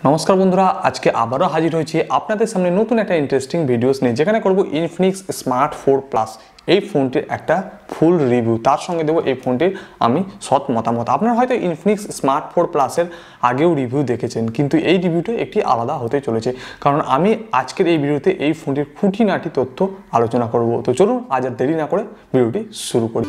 নমস্কার বন্ধুরা, আজকে আবারও হাজির হয়েছি আপনাদের সামনে নতুন একটা ইন্টারেস্টিং ভিডিওস নিয়ে, যেখানে করব ইনফিনিক্স স্মার্ট 4 প্লাস এই ফোনটির একটা ফুল রিভিউ। তার সঙ্গে দেবো এই ফোনটির আমি সৎ মতামত। আপনারা হয়তো ইনফিনিক্স স্মার্ট 4 প্লাসের আগেও রিভিউ দেখেছেন, কিন্তু এই রিভিউটা একটি আলাদা হতে চলেছে, কারণ আমি আজকের এই ভিডিওতে এই ফোনটির খুঁটিনাটি তথ্য আলোচনা করব। তো চলুন আজ আর দেরি না করে ভিডিওটি শুরু করি।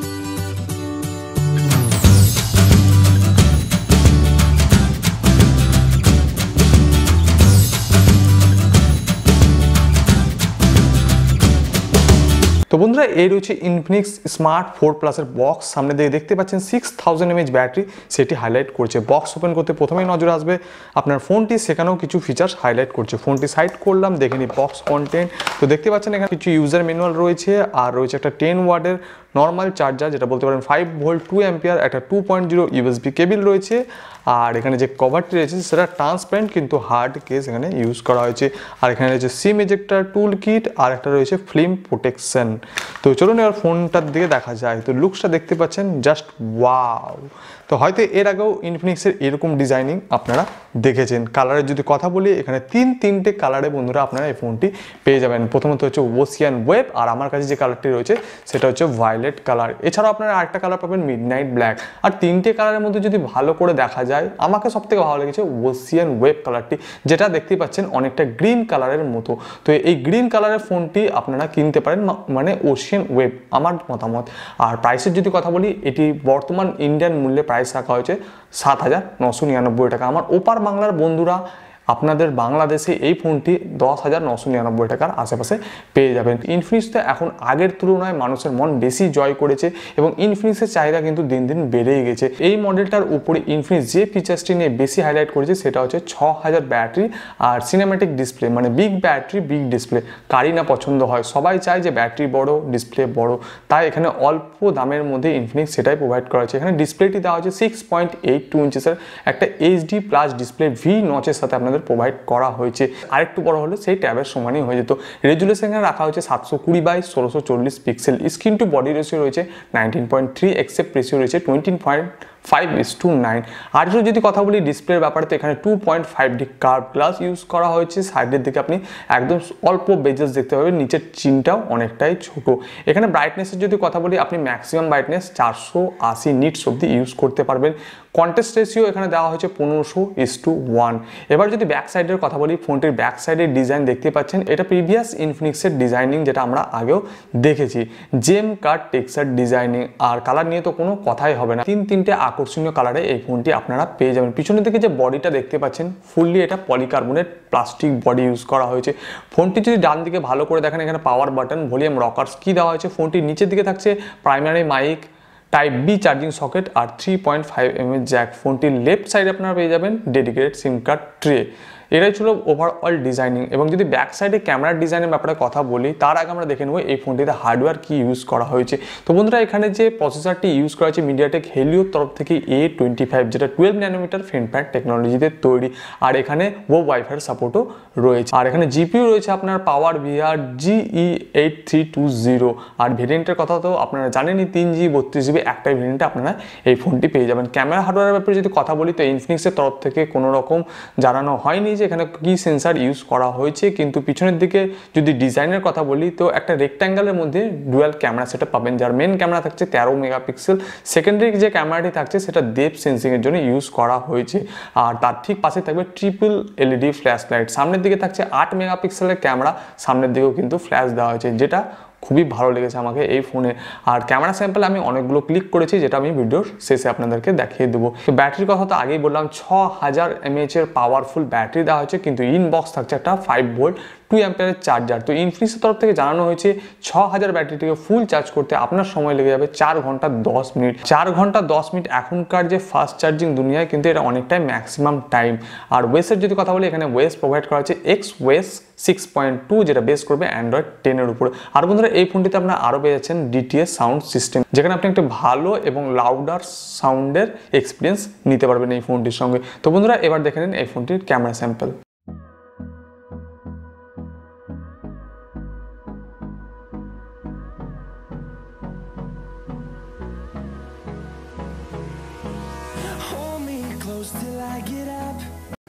তো বন্ধুরা, এই রয়েছে ইনফিনিক্স স্মার্ট 4 প্লাসের বক্স। সামনে দিকে দেখতে পাচ্ছেন 6000 mAh ব্যাটারি, সেটি হাইলাইট করছে। বক্স ওপেন করতে প্রথমেই নজর আসবে আপনার ফোনটি, সেখানেও কিছু ফিচার্স হাইলাইট করছে। ফোনটি সাইড করলাম, দেখে নিই বক্স কন্টেন্ট। তো দেখতে পাচ্ছেন এখানে কিছু ইউজার ম্যানুয়াল রয়েছে, আর রয়েছে একটা 10 ওয়াটের নর্মাল চার্জার, যেটা বলতে পারেন 5 ভোল্ট 2 অ্যাম্পিয়ার, একটা 2.0 ইউএসবি কেবিল রয়েছে। আর এখানে যে কভারটি রয়েছে সেটা ট্রান্সপারেন্ট কিন্তু হার্ড কেস এখানে ইউজ করা হয়েছে। আর এখানে রয়েছে সিম এজেক্টর টুল কিট, আর একটা রয়েছে ফিল্ম প্রোটেকশন। তো চলুন এবার ফোনটার দিকে দেখা যায়। তো লুকসটা দেখতে পাচ্ছেন জাস্ট ওয়াও। তো হয়তো এর আগেও ইনফিনিক্সের এরকম ডিজাইনিং আপনারা দেখেছেন। কালারের যদি কথা বলি, এখানে তিনটে কালারে বন্ধুরা আপনারা এই ফোনটি পেয়ে যাবেন। প্রথমত হচ্ছে ওসিয়ান ওয়েব, আর আমার কাছে যে কালারটি রয়েছে সেটা হচ্ছে ভায়োলেট কালার। এছাড়াও আপনারা আরেকটা কালার পাবেন মিডনাইট ব্ল্যাক। আর তিনটে কালারের মধ্যে যদি ভালো করে দেখা যায়, আমাকে সবথেকে ভালো লেগেছে ওসিয়ান ওয়েব কালারটি, যেটা দেখতে পাচ্ছেন অনেকটা গ্রিন কালারের মতো। তো এই গ্রিন কালারের ফোনটি আপনারা কিনতে পারেন, মানে ওসিয়ান ওয়েব আমার মতামত। আর প্রাইসের যদি কথা বলি, এটি বর্তমান ইন্ডিয়ান মূল্যে প্রাইস রাখা হয়েছে 7999 টাকা। আমার ওপার বাংলার বন্ধুরা, আপনাদের বাংলাদেশে এই ফোনটি 10,999 টাকার আশেপাশে পেয়ে যাবেন। ইনফিনিক্স তো এখন আগের তুলনায় মানুষের মন বেশি জয় করেছে, এবং ইনফিনিক্সের চাহিদা কিন্তু দিন দিন বেড়েই গেছে। এই মডেলটার উপরে ইনফিনিক্স যে ফিচার্সটি নিয়ে বেশি হাইলাইট করেছে সেটা হচ্ছে 6000 ব্যাটারি আর সিনেম্যাটিক ডিসপ্লে, মানে বিগ ব্যাটারি বিগ ডিসপ্লে। কারই না পছন্দ হয়, সবাই চায় যে ব্যাটারি বড় ডিসপ্লে বড়, তাই এখানে অল্প দামের মধ্যে ইনফিনিক্স সেটাই প্রোভাইড করা হয়েছে। এখানে ডিসপ্লেটি দেওয়া হচ্ছে 6.82 ইঞ্চেসের একটা এইচডি প্লাস ডিসপ্লে ভি নচের সাথে আপনাদের প্রোভাইড করা হয়েছে। আরেকটু বড় হলে সেই ট্যাবের সমানই হয়ে যেত। রেজুলেশন রাখা হয়েছে 720x1640 pixel. Screen to body ratio রয়েছে 19.3, এক্সেপ্ট রেশিও রয়েছে 20.5:9। আর যদি কথা বলি ডিসপ্লের ব্যাপারে, তো এখানে 2.5D কার্ভ গ্লাস ইউজ করা হয়েছে। সাইডের দিকে আপনি একদম অল্প বেজেস দেখতে পাবেন, নিচের চিনটাও অনেকটাই ছোট। এখানে ব্রাইটনেসের যদি কথা বলি, আপনি ম্যাক্সিমাম ব্রাইটনেস 480 নিটস অব্দি ইউজ করতে পারবেন। কন্ট্রাস্ট রেশিও এখানে দেওয়া হয়েছে 15:1। এবার যদি ব্যাক সাইডের কথা বলি, ফোনটির ব্যাক সাইডের ডিজাইন দেখতে পাচ্ছেন, এটা প্রিভিয়াস ইনফিনিক্সের ডিজাইনিং, যেটা আমরা আগেও দেখেছি, জেম কাট টেক্সচার ডিজাইনিং। আর কালার নিয়ে তো কোনো কথাই হবে না, তিনটে আকর্ষণীয় কালারে এই ফোনটি আপনারা পেয়ে যাবেন। পিছনের দিকে যে বডিটা দেখতে পাচ্ছেন, ফুললি এটা পলিকার্বনেট প্লাস্টিক বডি ইউজ করা হয়েছে। ফোনটি যদি ডান দিকে ভালো করে দেখেন, এখানে পাওয়ার বাটন, ভলিউম রকার্স কি দেওয়া হয়েছে। ফোনটির নিচের দিকে থাকছে primary mic, type B charging socket, আর 3.5mm জ্যাক। ফোনটির লেফট সাইডে আপনারা পেয়ে যাবেন ডেডিকেটেড সিম কার্ড ট্রে। এটাই ছিল ওভারঅল ডিজাইনিং। এবং যদি ব্যাক সাইডে ক্যামেরার ডিজাইনের ব্যাপারে কথা বলি, তার আগে আমরা দেখে নেব এই ফোনটিতে হার্ডওয়্যার কি ইউজ করা হয়েছে। তো বন্ধুরা, এখানে যে প্রসেসরটি ইউজ করা হয়েছে মিডিয়াটেক হেলিওর তরফ থেকে A25, যেটা 12 ন্যানোমিটার ফিনপ্যাড টেকনোলজিতে তৈরি। আর এখানে ওয়াইফাইয়ের সাপোর্টও রয়েছে। আর এখানে জিপিইউ রয়েছে আপনার পাওয়ার ভিআর GE8320। আর ভেরিয়েন্টের কথা তো আপনারা জানেনই, 3GB 32GB একটাই ভেরিয়েন্টে আপনারা এই ফোনটি পেয়ে যাবেন। ক্যামেরা হার্ডওয়্যারের ব্যাপারে যদি কথা বলি, তো ইনফিনিক্সের তরফ থেকে কোনো রকম জানানো হয়নি যে এখানে কি সেন্সার ইউজ করা হয়েছে। কিন্তু পিছনের দিকে যদি ডিজাইনের কথা বলি, তো একটা রেক্ট্যাঙ্গেলের মধ্যে ডুয়াল ক্যামেরা সেটআপ পাবেন, যার মেন ক্যামেরা থাকছে 13 মেগাপিক্সেল। সেকেন্ডারি যে ক্যামেরাটি থাকছে সেটা ডেপথ সেন্সিং এর জন্য ইউজ করা হয়েছে। আর তার ঠিক পাশে থাকবে ট্রিপল এলইডি ফ্ল্যাশ লাইট। সামনের দিকে থাকছে 8 মেগাপিক্সেলের ক্যামেরা, সামনের দিকেও কিন্তু ফ্ল্যাশ দেওয়া হয়েছে, যেটা খুবই ভালো লেগেছে আমাকে এই ফোনে। আর ক্যামেরা স্যাম্পল আমি অনেকগুলো ক্লিক করেছি, যেটা আমি ভিডিওর শেষে আপনাদেরকে দেখিয়ে দেবো। তো ব্যাটারির কথা তো আগেই বললাম, 6000 mAh এর পাওয়ারফুল ব্যাটারি দেওয়া হয়েছে, কিন্তু ইনবক্স থাকছে একটা 5 ভোল্ট 2 অ্যাম্পিয়ারের চার্জার। তো ইনফিনিক্সের তরফ থেকে জানানো হয়েছে 6000 ব্যাটারিটিকে ফুল চার্জ করতে আপনার সময় লেগে যাবে 4 ঘন্টা 10 মিনিট। 4 ঘন্টা 10 মিনিট এখনকার যে ফাস্ট চার্জিং দুনিয়ায় কিন্তু এটা অনেকটাই ম্যাক্সিমাম টাইম। আর ওয়েসের যদি কথা বলি, এখানে ওয়েস প্রোভাইড করা হয়েছে ওয়েস 6.2, যেটা বেস করবে অ্যান্ড্রয়েড 10 এর উপরে। আর বন্ধুরা, এই ফোনটিতে আপনারা আরও পেয়ে যাচ্ছেন DTS সাউন্ড সিস্টেম, যেখানে আপনি একটা ভালো এবং লাউডার সাউন্ডের এক্সপিরিয়েন্স নিতে পারবেন এই ফোনটির সঙ্গে। তো বন্ধুরা, এবার দেখে নিন এই ফোনটির camera sample. Hold me close till I get up.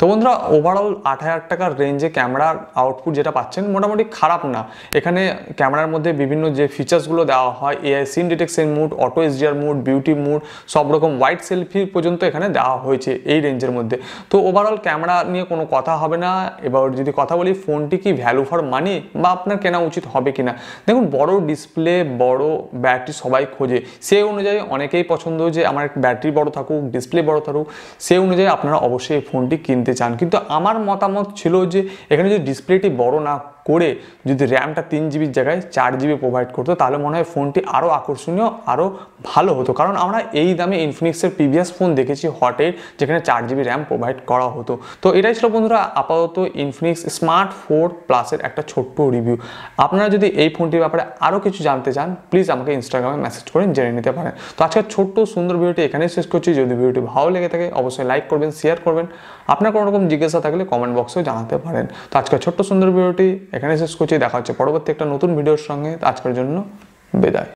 তো বন্ধুরা ওভারঅল 8,000 টাকার রেঞ্জে ক্যামেরার আউটপুট যেটা পাচ্ছেন মোটামুটি খারাপ না। এখানে ক্যামেরার মধ্যে বিভিন্ন যে ফিচার্সগুলো দেওয়া হয়, AI scene detection mode, auto HDR mode, beauty mode, সব রকম ওয়াইড সেলফি পর্যন্ত এখানে দেওয়া হয়েছে এই রেঞ্জের মধ্যে। তো ওভারঅল ক্যামেরা নিয়ে কোনো কথা হবে না। এবার যদি কথা বলি ফোনটি কি ভ্যালু ফর মানি বা আপনার কেনা উচিত হবে কিনা, দেখুন বড় ডিসপ্লে, বড় ব্যাটারি সবাই খোঁজে, সেই অনুযায়ী অনেকেই পছন্দ যে আমার ব্যাটারি বড় থাকুক, ডিসপ্লে বড় থাকুক, সেই অনুযায়ী আপনারা অবশ্যই এই ফোনটি কিনতে চান। কিন্তু আমার মতামত ছিল যে এখানে যদি ডিসপ্লেটি বড় না করে যদি র্যামটা 3 জিবির জায়গায় 4 জিবি প্রোভাইড করতো তাহলে মনে হয় ফোনটি আরও আকর্ষণীয়, আরও ভালো হতো। কারণ আমরা এই দামে ইনফিনিক্সের প্রিভিয়াস ফোন দেখেছি হটের, যেখানে 4 জিবি র্যাম প্রোভাইড করা হতো। তো এটাই ছিল বন্ধুরা আপাতত ইনফিনিক্স স্মার্ট 4 প্লাসের একটা ছোট্ট রিভিউ। আপনারা যদি এই ফোনটির ব্যাপারে আরও কিছু জানতে চান প্লিজ আমাকে ইনস্টাগ্রামে মেসেজ করে জেনে নিতে পারেন। তো আজকের ছোট্ট সুন্দর ভিডিওটি এখানেই শেষ করছি। যদি ভিডিওটি ভালো লেগে থাকে অবশ্যই লাইক করবেন, শেয়ার করবেন। আপনার কোনো রকম জিজ্ঞাসা থাকলে কমেন্ট বক্সেও জানাতে পারেন। তো আজকের ছোট্ট সুন্দর ভিডিওটি এখানে শেষ করছি। দেখা হচ্ছে পরবর্তী একটা নতুন ভিডিওর সঙ্গে। আজকের জন্য বিদায়।